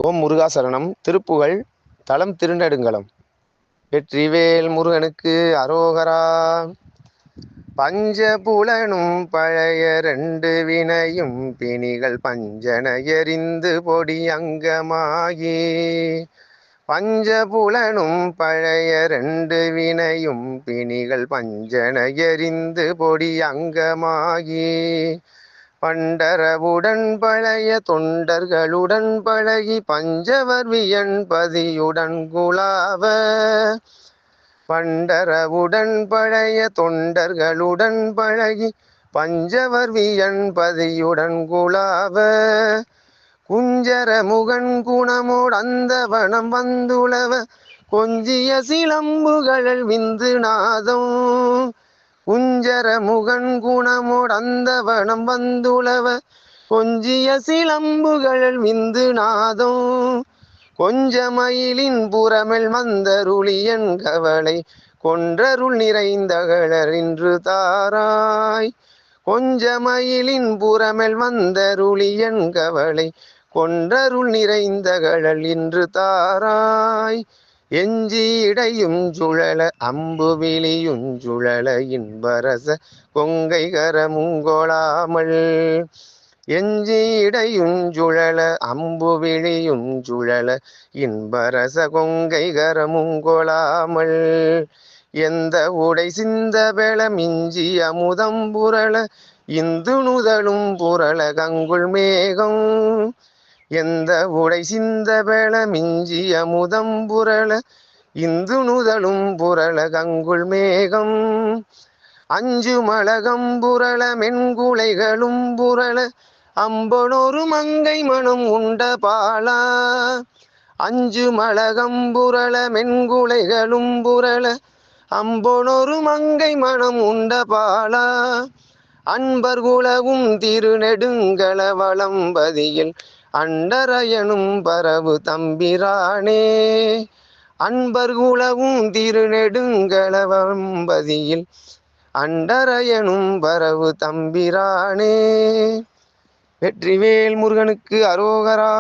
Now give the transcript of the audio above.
ஓம் முருகா சரணம். திருப்புகழ். தலம் திருநெடுங்களம். வெற்றிவேல் முருகனுக்கு அரோகரா. பஞ்சபுலனும் பழைய ரெண்டு வினையும் பிணிகள் பஞ்சன எறிந்து பொடி அங்கமாகி. பஞ்சபுலனும் பழைய ரெண்டு வினையும் பிணிகள் பஞ்சன எறிந்து பொடி அங்கமாகி. பண்டரவுடன் பழைய தொண்டர்களுடன் பழகி பஞ்சவர் வியன்பதியுடன் குலாவ. பண்டரவுடன் பழைய தொண்டர்களுடன் பழகி பஞ்சவர் வியன்பதியுடன் குலாவ. குஞ்சர முகன் குணமோடு அந்த வனம் வந்துளவ கொஞ்சிய சிலம்புகள் விந்து நாதம். குஞ்சர முகன் குணமோடு அந்த வனம் வந்துளவ கொஞ்சிய சிலம்புகள் விந்து நாதம். கொஞ்சமயிலின் புறமெல் மந்தருளியன் கவலை கொன்றருள் நிறைந்தகழர் இன்று தாராய். கொஞ்சமயிலின் புறமெல் மந்தருளியன் கவலை கொன்றருள் நிறைந்தகழல் இன்று தாராய். எஞ்சி இடையும் சுழல அம்பு விழியும் சுழல இன்பரச கொங்கை கரமுங்கொளாமல். எஞ்சி இடையும் சுழல அம்பு விழியும் சுழல இன்பரச கொங்கை கரமுங்கொளாமல். எந்த உடை சிந்த பெள மிஞ்சி அமுதம் புரள இந்து நுதலும் புரள கங்குள் மேகம். எந்த உடை சிந்த பெள மிஞ்சி அமுதம் புரள இந்து நுதலும் புரள கங்குள் மேகம். அஞ்சு மலகம் புரள மென்குலைகளும் புரள அம்பனொரு மங்கை மனம் உண்ட பாலா. அஞ்சு மலகம் புரள மென்குலைகளும் புரள அம்பனொரு மங்கை மனம் உண்ட பாலா. அன்பர் குலவும் திருநெடுங்கள வளம்பதியில் அண்டரையனும் பரவு தம்பிரானே. அன்பர் குலவும் திருநெடுங்கள வளம்பதியில் அண்டரையனும் பரவு தம்பிரானே. வெற்றிவேல் முருகனுக்கு அரோகரா.